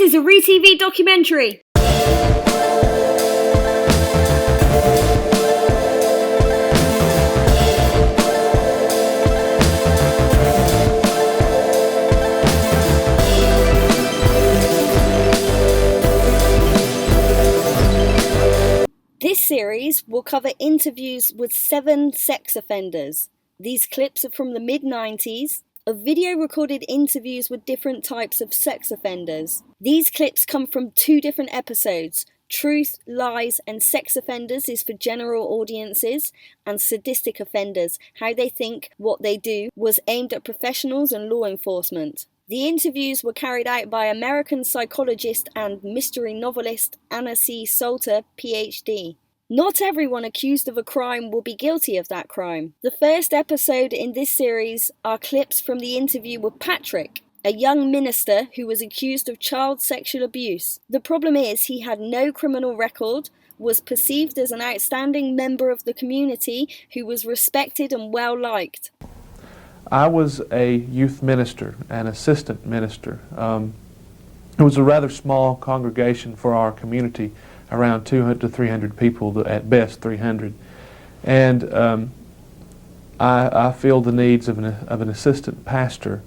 is a ReTV documentary. This series will cover interviews with 7 sex offenders. These clips are from the mid-90s, of video recorded interviews with different types of sex offenders. These clips come from 2 different episodes. Truth, Lies and Sex Offenders is for general audiences, and Sadistic Offenders, How They Think, What They Do, was aimed at professionals and law enforcement. The interviews were carried out by American psychologist and mystery novelist Anna C. Salter, Ph.D. Not everyone accused of a crime will be guilty of that crime. The first episode in this series are clips from the interview with Patrick, a young minister who was accused of child sexual abuse. The problem is he had no criminal record, was perceived as an outstanding member of the community who was respected and well liked. I was a youth minister, an assistant minister. It was a rather small congregation for our community, around 200 to 300 people, at best 300. And I filled the needs of an assistant pastor,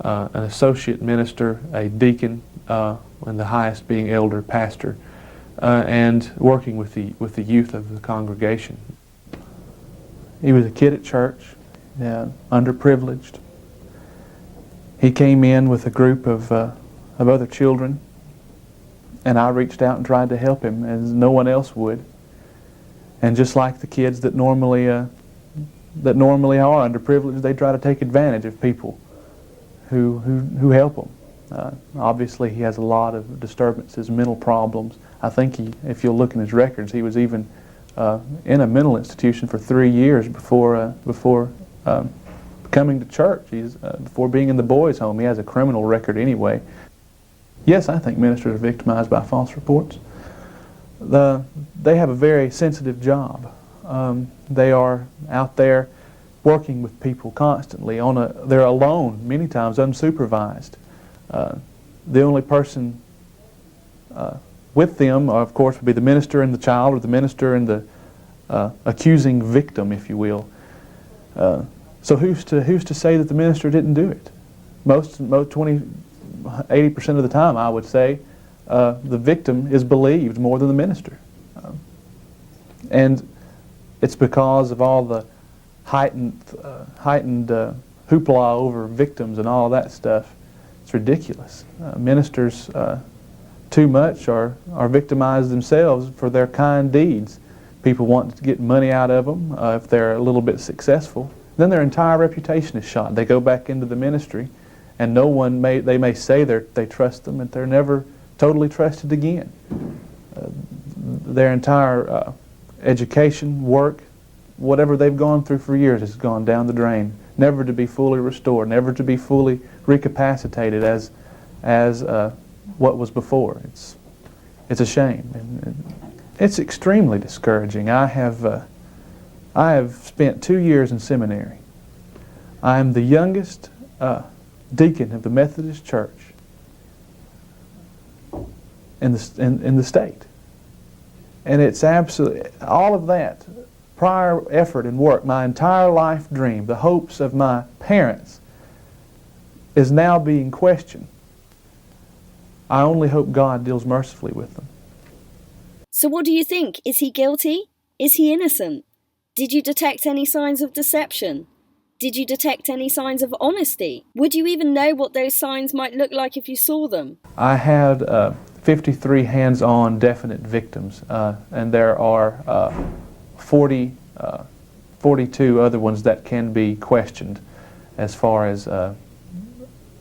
an associate minister, a deacon, and the highest being elder pastor, and working with the youth of the congregation. He was a kid at church, underprivileged. He came in with a group of other children, and I reached out and tried to help him as no one else would. And just like the kids that normally are underprivileged, they try to take advantage of people who help them. Obviously, he has a lot of disturbances, mental problems. I think if you'll look in his records, he was even in a mental institution for 3 years before coming to church. Before being in the boys' home. He has a criminal record anyway. Yes, I think ministers are victimized by false reports. They have a very sensitive job. They are out there working with people constantly. They're alone, many times unsupervised. The only person with them, of course, would be the minister and the child, or the minister and the accusing victim, if you will. So who's to say that the minister didn't do it? 80% of the time, I would say, the victim is believed more than the minister. And it's because of all the heightened hoopla over victims and all of that stuff. It's ridiculous. Ministers too much are victimized themselves for their kind deeds. People want to get money out of them if they're a little bit successful. Then their entire reputation is shot. They go back into the ministry, and they may say they trust them, but they're never totally trusted again. Their entire education, work, whatever they've gone through for years has gone down the drain, never to be fully restored, never to be fully recapacitated as what was before. It's a shame. And it's extremely discouraging. I have spent 2 years in seminary. I am the youngest deacon of the Methodist Church in the state. And it's absolutely, all of that prior effort and work, my entire life dream, the hopes of my parents, is now being questioned. I only hope God deals mercifully with them. So what do you think? Is he guilty? Is he innocent? Did you detect any signs of deception? Did you detect any signs of honesty? Would you even know what those signs might look like if you saw them? I had 53 hands-on definite victims, and there are 42 other ones that can be questioned as far as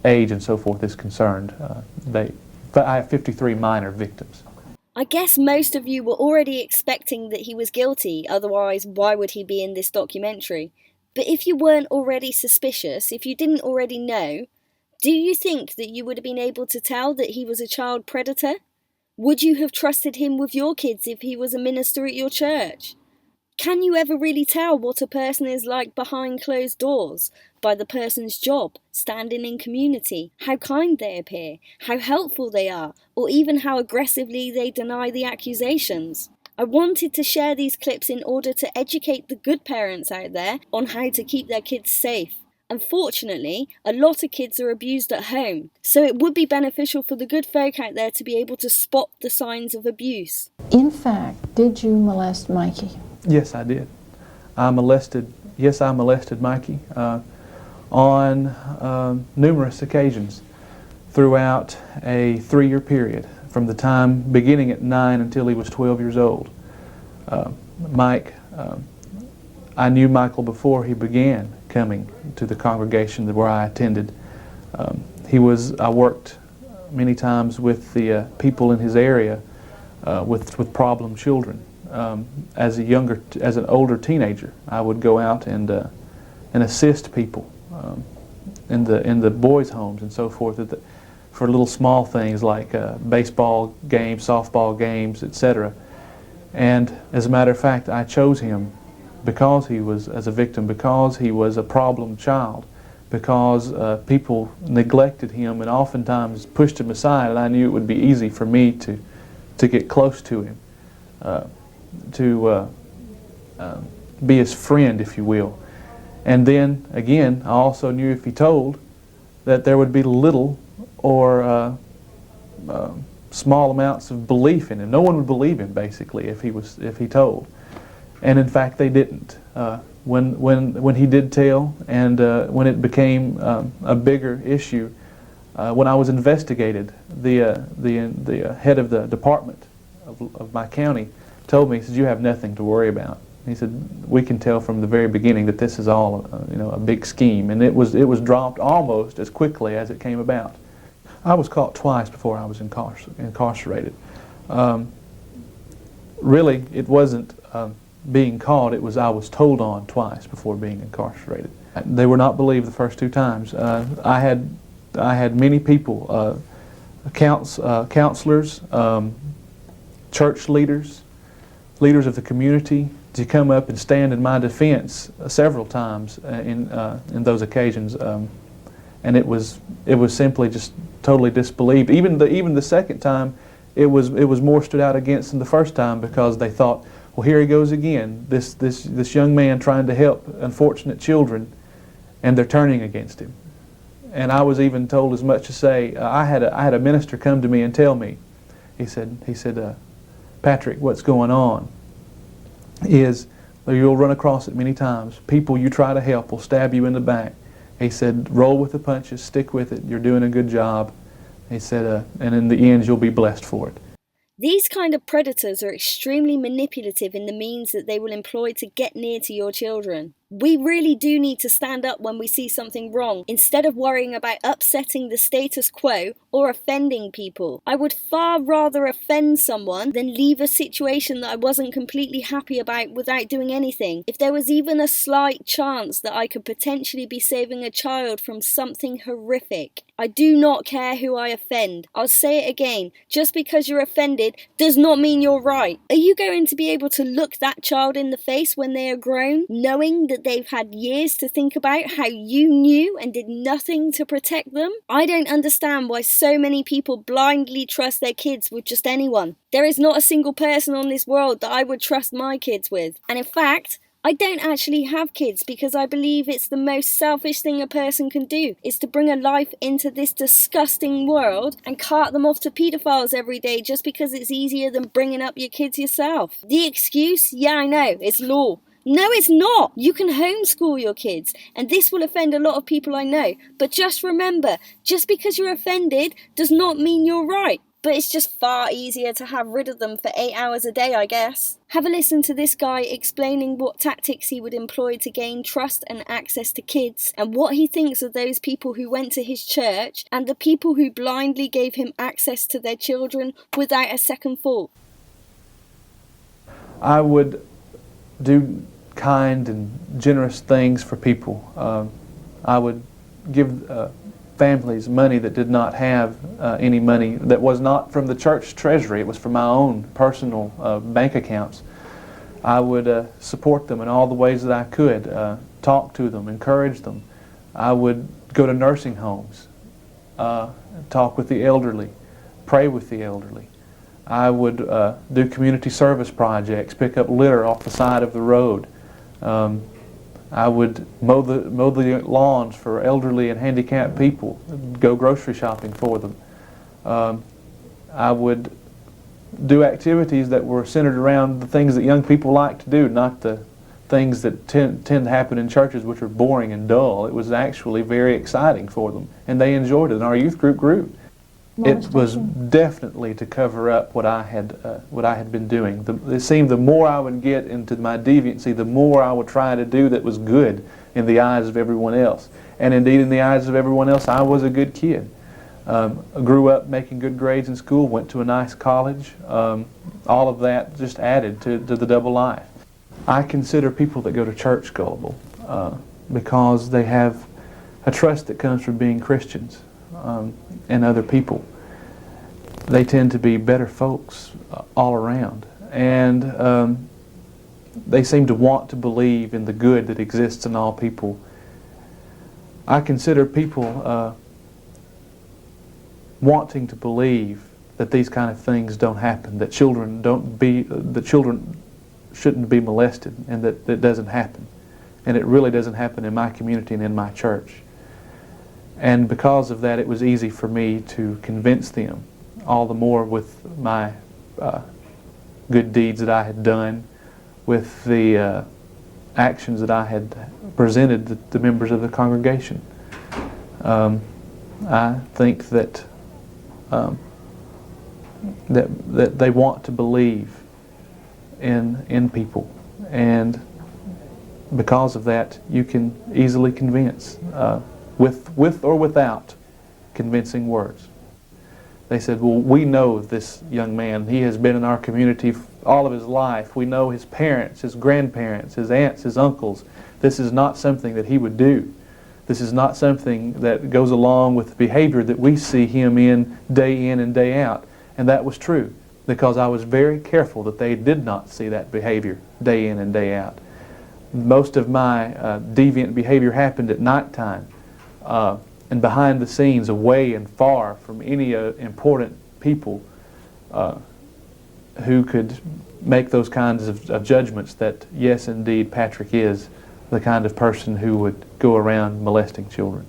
age and so forth is concerned. I have 53 minor victims. I guess most of you were already expecting that he was guilty, otherwise why would he be in this documentary? But if you weren't already suspicious, if you didn't already know, do you think that you would have been able to tell that he was a child predator? Would you have trusted him with your kids if he was a minister at your church? Can you ever really tell what a person is like behind closed doors? By the person's job, standing in community, how kind they appear, how helpful they are, or even how aggressively they deny the accusations. I wanted to share these clips in order to educate the good parents out there on how to keep their kids safe. Unfortunately, a lot of kids are abused at home, so it would be beneficial for the good folk out there to be able to spot the signs of abuse. In fact, did you molest Mikey? Yes, I did. I molested Mikey on numerous occasions throughout a 3-year period, from the time beginning at 9 until he was 12 years old. I knew Michael before he began coming to the congregation where I attended. I worked many times with the people in his area with problem children. As an older teenager, I would go out and assist people in the boys' homes and so forth for little small things like baseball games, softball games, etc. And as a matter of fact, I chose him because he was as a victim, because he was a problem child, because people neglected him and oftentimes pushed him aside, and I knew it would be easy for me to get close to him, to be his friend, if you will. And then, again, I also knew if he told, that there would be little or small amounts of belief in him. No one would believe him, basically, if he told. And in fact, they didn't. When he did tell, and when it became a bigger issue, when I was investigated, the head of the department of my county told me, he said, "You have nothing to worry about." He said, "We can tell from the very beginning that this is all a big scheme," and it was dropped almost as quickly as it came about. I was caught twice before I was incarcerated. Really, it wasn't being caught; it was I was told on twice before being incarcerated. They were not believed the first 2 times. I had many people, counselors, church leaders, leaders of the community, to come up and stand in my defense several times in those occasions, and it was simply just totally disbelieved. Even the second time, it was more stood out against than the first time, because they thought, well, here he goes again, this young man trying to help unfortunate children, and they're turning against him. And I was even told as much as say, I had a minister come to me and tell me, he said, "Patrick, what's going on is you'll run across it many times. People you try to help will stab you in the back." He said, "Roll with the punches, stick with it, you're doing a good job." He said, "And in the end, you'll be blessed for it." These kind of predators are extremely manipulative in the means that they will employ to get near to your children. We really do need to stand up when we see something wrong, instead of worrying about upsetting the status quo or offending people. I would far rather offend someone than leave a situation that I wasn't completely happy about without doing anything. If there was even a slight chance that I could potentially be saving a child from something horrific, I do not care who I offend. I'll say it again, just because you're offended does not mean you're right. Are you going to be able to look that child in the face when they are grown, knowing that they've had years to think about how you knew and did nothing to protect them? I don't understand why so many people blindly trust their kids with just anyone. There is not a single person on this world that I would trust my kids with. And in fact, I don't actually have kids because I believe it's the most selfish thing a person can do, is to bring a life into this disgusting world and cart them off to paedophiles every day just because it's easier than bringing up your kids yourself. The excuse? Yeah, I know, it's law. No, it's not. You can homeschool your kids, and this will offend a lot of people I know. But just remember, just because you're offended does not mean you're right. But it's just far easier to have rid of them for 8 hours a day, I guess. Have a listen to this guy explaining what tactics he would employ to gain trust and access to kids, and what he thinks of those people who went to his church and the people who blindly gave him access to their children without a second thought. I would do kind and generous things for people. I would give families money that did not have any money, that was not from the church treasury. It was from my own personal bank accounts. I would support them in all the ways that I could, talk to them, encourage them. I would go to nursing homes, talk with the elderly, pray with the elderly. I would do community service projects, pick up litter off the side of the road. I would mow the lawns for elderly and handicapped people, go grocery shopping for them. I would do activities that were centered around the things that young people like to do, not the things that tend to happen in churches, which are boring and dull. It was actually very exciting for them, and they enjoyed it, and our youth group grew. It was definitely to cover up what I had been doing. It seemed the more I would get into my deviancy, the more I would try to do that was good in the eyes of everyone else. And indeed, in the eyes of everyone else, I was a good kid. Grew up making good grades in school, went to a nice college. All of that just added to the double life. I consider people that go to church gullible because they have a trust that comes from being Christians and other people. They tend to be better folks all around, and they seem to want to believe in the good that exists in all people. I consider people wanting to believe that these kind of things don't happen, that children shouldn't be molested, and that it doesn't happen. And it really doesn't happen in my community and in my church. And because of that, it was easy for me to convince them, all the more with my good deeds that I had done, with the actions that I had presented the members of the congregation. I think that that they want to believe in people, and because of that, you can easily convince with or without convincing words. They said, well, we know this young man. He has been in our community all of his life. We know his parents, his grandparents, his aunts, his uncles. This is not something that he would do. This is not something that goes along with the behavior that we see him in and day out. And that was true, because I was very careful that they did not see that behavior day in and day out. Most of my deviant behavior happened at nighttime and behind the scenes, away and far from any important people who could make those kinds of judgments that, yes, indeed, Patrick is the kind of person who would go around molesting children.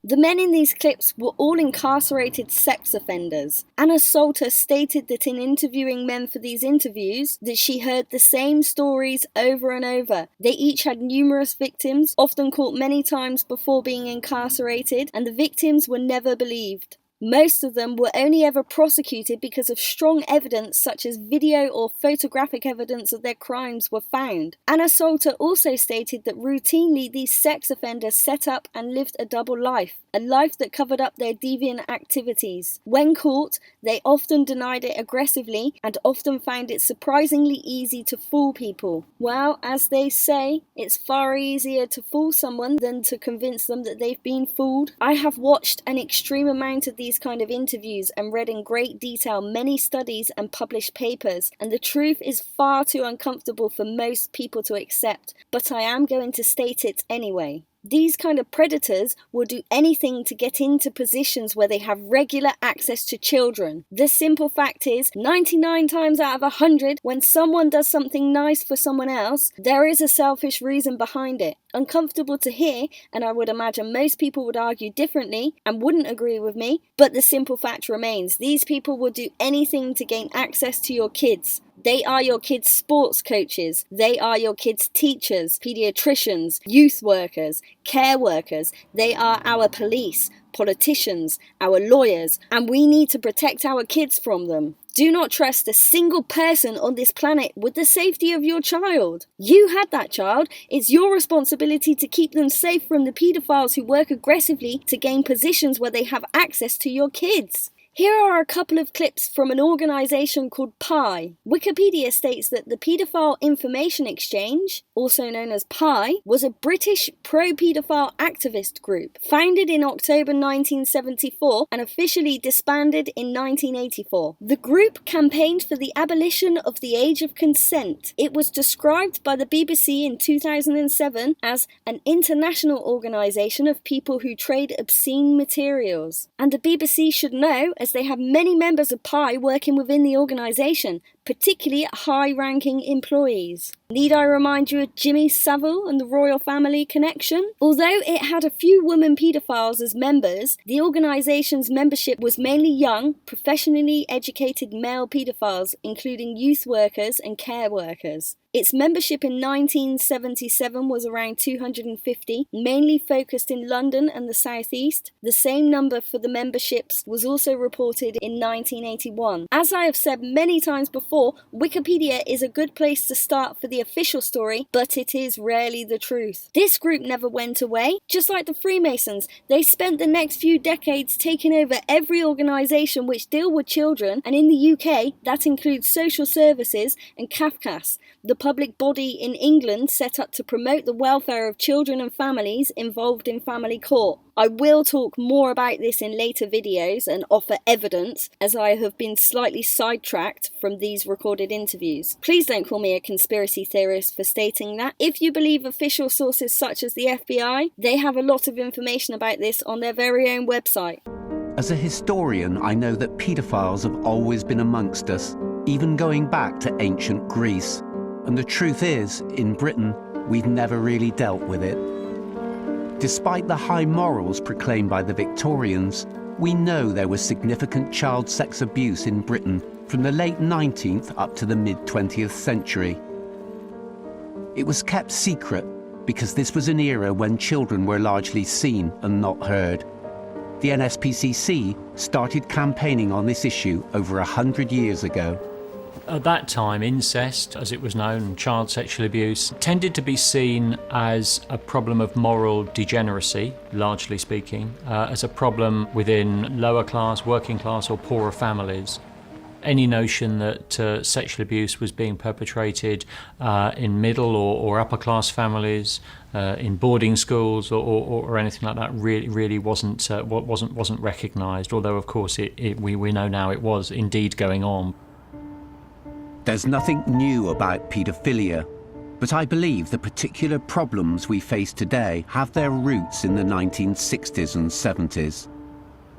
The men in these clips were all incarcerated sex offenders. Anna Salter stated that in interviewing men for these interviews, that she heard the same stories over and over. They each had numerous victims, often caught many times before being incarcerated, and the victims were never believed. Most of them were only ever prosecuted because of strong evidence such as video or photographic evidence of their crimes were found. Anna Salter also stated that routinely these sex offenders set up and lived a double life, a life that covered up their deviant activities. When caught, they often denied it aggressively and often found it surprisingly easy to fool people. Well, as they say, it's far easier to fool someone than to convince them that they've been fooled. I have watched an extreme amount of these kind of interviews and read in great detail many studies and published papers, and the truth is far too uncomfortable for most people to accept, but I am going to state it anyway. These kind of predators will do anything to get into positions where they have regular access to children. The simple fact is, 99 times out of 100, when someone does something nice for someone else, there is a selfish reason behind it. Uncomfortable to hear, and I would imagine most people would argue differently and wouldn't agree with me, but the simple fact remains, these people will do anything to gain access to your kids. They are your kids' sports coaches. They are your kids' teachers, pediatricians, youth workers, care workers. They are our police, politicians, our lawyers, and we need to protect our kids from them. Do not trust a single person on this planet with the safety of your child. You had that child. It's your responsibility to keep them safe from the paedophiles who work aggressively to gain positions where they have access to your kids. Here are a couple of clips from an organisation called PI. Wikipedia states that the Paedophile Information Exchange, also known as PI, was a British pro-paedophile activist group, founded in October 1974 and officially disbanded in 1984. The group campaigned for the abolition of the age of consent. It was described by the BBC in 2007 as an international organisation of people who trade obscene materials. And the BBC should know, as they have many members of PI working within the organisation, particularly high-ranking employees. Need I remind you of Jimmy Savile and the royal family connection? Although it had a few women paedophiles as members, the organisation's membership was mainly young, professionally educated male paedophiles, including youth workers and care workers. Its membership in 1977 was around 250, mainly focused in London and the South East. The same number for the memberships was also reported in 1981. As I have said many times before, Wikipedia is a good place to start for the official story, but it is rarely the truth. This group never went away. Just like the Freemasons, they spent the next few decades taking over every organisation which deal with children, and in the UK, that includes social services and CAFCAS, the public body in England set up to promote the welfare of children and families involved in family court. I will talk more about this in later videos and offer evidence, as I have been slightly sidetracked from these recorded interviews. Please don't call me a conspiracy theorist for stating that. If you believe official sources such as the FBI, they have a lot of information about this on their very own website. As a historian, I know that paedophiles have always been amongst us, even going back to ancient Greece. And the truth is, in Britain, we've never really dealt with it. Despite the high morals proclaimed by the Victorians, we know there was significant child sex abuse in Britain from the late 19th up to the mid-20th century. It was kept secret because this was an era when children were largely seen and not heard. The NSPCC started campaigning on this issue over 100 years ago. At that time, incest, as it was known, child sexual abuse, tended to be seen as a problem of moral degeneracy, largely speaking, as a problem within lower class, working class or poorer families. Any notion that sexual abuse was being perpetrated in middle or upper class families, in boarding schools or anything like that really wasn't recognised. Although of course we know now it was indeed going on. There's nothing new about paedophilia, but I believe the particular problems we face today have their roots in the 1960s and 70s.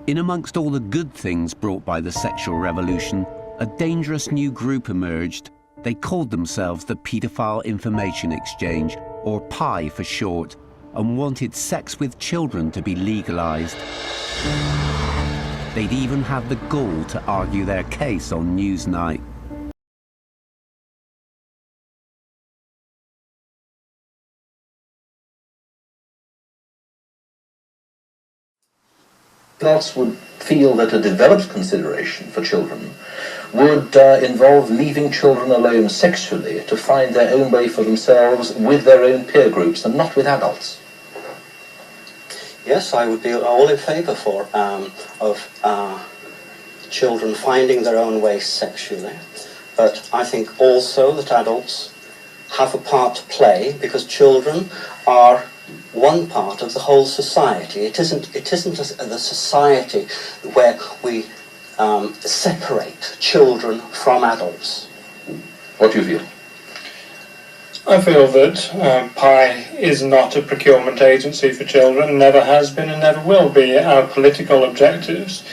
In amongst all the good things brought by the sexual revolution, a dangerous new group emerged. They called themselves the Paedophile Information Exchange, or PI for short, and wanted sex with children to be legalised. They'd even have the gall to argue their case on Newsnight. Adults would feel that a developed consideration for children would involve leaving children alone sexually to find their own way for themselves with their own peer groups and not with adults. Yes, I would be all in favour of children finding their own way sexually, but I think also that adults have a part to play, because children are one part of the whole society. It isn't the society where we separate children from adults. What do you feel? I feel that PI is not a procurement agency for children, never has been and never will be. Our political objectives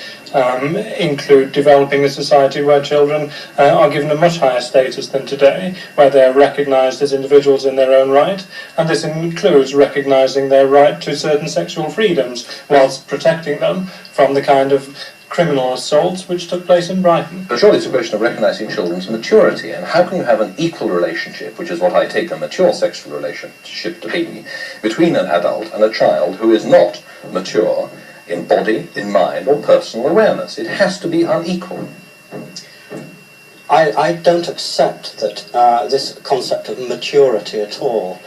include developing a society where children are given a much higher status than today, where they are recognised as individuals in their own right, and this includes recognising their right to certain sexual freedoms, whilst protecting them from the kind of criminal assaults which took place in Brighton. But surely it's a question of recognising children's maturity, and how can you have an equal relationship, which is what I take a mature sexual relationship to be, between an adult and a child who is not mature in body, in mind, or personal awareness? It has to be unequal. I don't accept that this concept of maturity at all.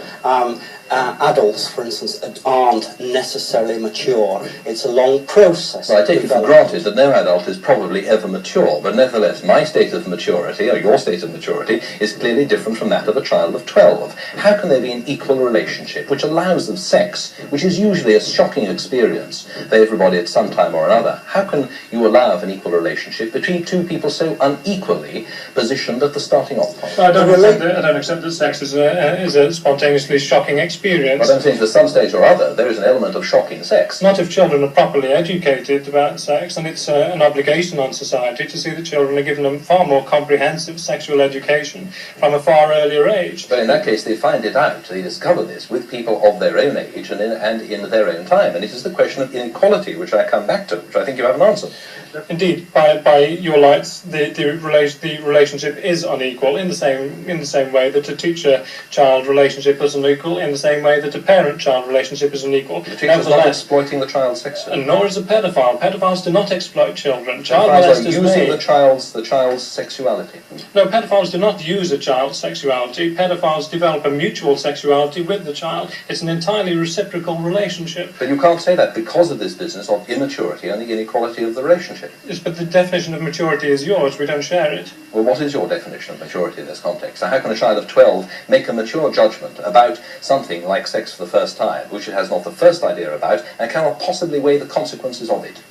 adults, for instance, aren't necessarily mature. It's a long process. Well, I take it for granted that no adult is probably ever mature, but nevertheless, my state of maturity, or your state of maturity, is clearly different from that of a child of 12. How can there be an equal relationship which allows of sex, which is usually a shocking experience for everybody at some time or another? How can you allow of an equal relationship between two people so unequally positioned at the starting off point? Well, I don't accept that sex is a spontaneously shocking experience. Well, I'm saying at some stage or other there is an element of shocking sex. Not if children are properly educated about sex, and it's an obligation on society to see that children are given a far more comprehensive sexual education from a far earlier age. But in that case they find it out, they discover this with people of their own age and in their own time, and it is the question of inequality which I come back to, which I think you haven't answered. Indeed, by your lights, the relationship is unequal in the same way that a teacher-child relationship is unequal, in the same way that a parent-child relationship is unequal. The teacher's not exploiting the child sexually. And nor is a pedophile. Pedophiles do not exploit children. Child molesters using the child's sexuality. No, pedophiles do not use a child's sexuality. Pedophiles develop a mutual sexuality with the child. It's an entirely reciprocal relationship. But you can't say that because of this business of immaturity and the inequality of the relationship. Yes, but the definition of maturity is yours. We don't share it. Well, what is your definition of maturity in this context? So how can a child of 12 make a mature judgment about something like sex for the first time, which it has not the first idea about, and cannot possibly weigh the consequences of it?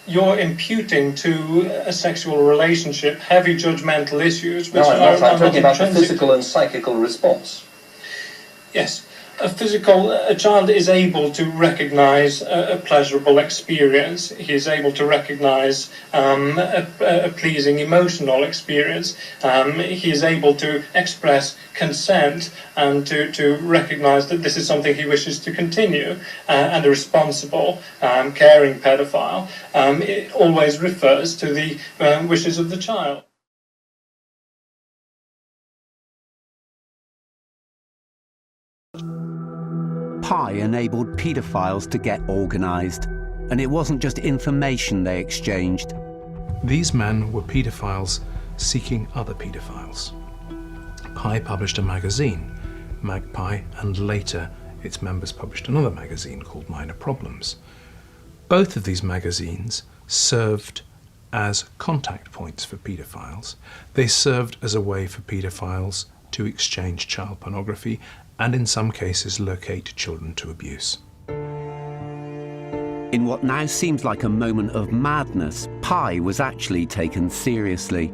You're imputing to a sexual relationship heavy judgmental issues which no, I'm not. I'm talking about the intrinsic. physical and psychical response. Yes. A child is able to recognise a pleasurable experience. He is able to recognise a pleasing emotional experience. He is able to express consent and to recognise that this is something he wishes to continue. And a responsible, caring paedophile it always refers to the wishes of the child. Pi enabled paedophiles to get organised, and it wasn't just information they exchanged. These men were paedophiles seeking other paedophiles. Pi published a magazine, Magpie, and later its members published another magazine called Minor Problems. Both of these magazines served as contact points for paedophiles. They served as a way for paedophiles to exchange child pornography and in some cases locate children to abuse. In what now seems like a moment of madness, Pi was actually taken seriously.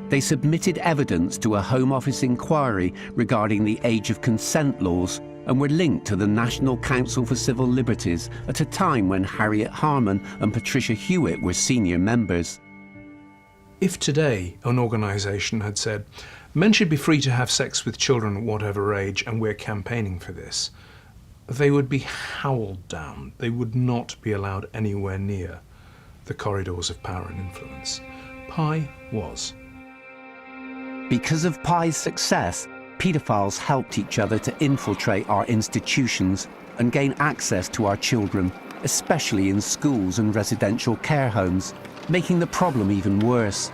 They submitted evidence to a Home Office inquiry regarding the age of consent laws and were linked to the National Council for Civil Liberties at a time when Harriet Harman and Patricia Hewitt were senior members. If today an organisation had said, men should be free to have sex with children at whatever age and we're campaigning for this, they would be howled down. They would not be allowed anywhere near the corridors of power and influence. Pi was. Because of Pi's success, paedophiles helped each other to infiltrate our institutions and gain access to our children, especially in schools and residential care homes, making the problem even worse.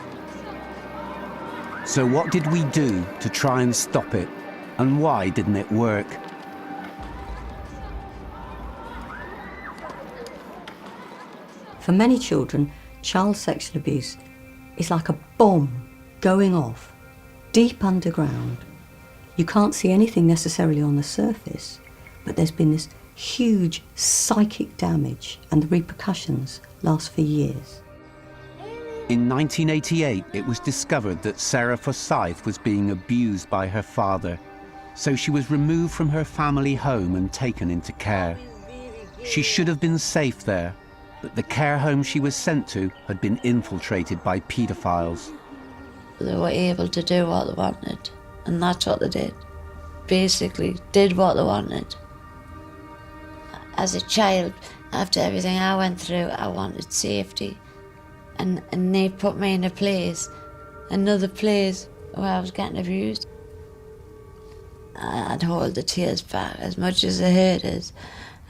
So what did we do to try and stop it? And why didn't it work? For many children, child sexual abuse is like a bomb going off deep underground. You can't see anything necessarily on the surface, but there's been this huge psychic damage and the repercussions last for years. In 1988, it was discovered that Sarah Forsyth was being abused by her father, so she was removed from her family home and taken into care. She should have been safe there, but the care home she was sent to had been infiltrated by paedophiles. They were able to do what they wanted, and that's what they did. Basically, did what they wanted. As a child, after everything I went through, I wanted safety. And they put me in another place where I was getting abused. I'd hold the tears back as much as it hurt us.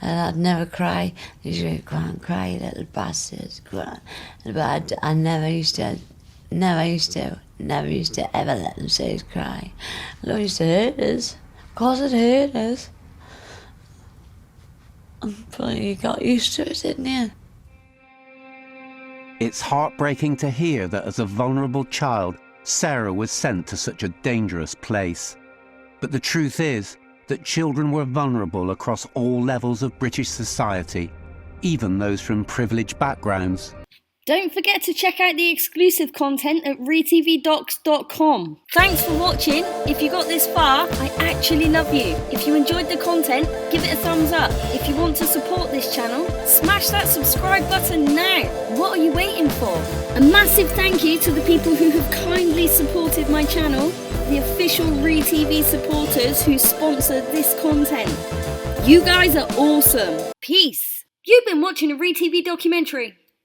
And I'd never cry. They'd go, go on, cry, you little bastards, go on. But I never used to ever let them say us cry. It used to hurt us. Of course it hurt us. But you got used to it, didn't you? It's heartbreaking to hear that as a vulnerable child, Sarah was sent to such a dangerous place. But the truth is that children were vulnerable across all levels of British society, even those from privileged backgrounds. Don't forget to check out the exclusive content at retvdocs.com. Thanks for watching. If you got this far, I actually love you. If you enjoyed the content, give it a thumbs up. If you want to support this channel, smash that subscribe button now. What are you waiting for? A massive thank you to the people who have kindly supported my channel, the official ReTV supporters who sponsor this content. You guys are awesome. Peace. You've been watching a ReTV documentary.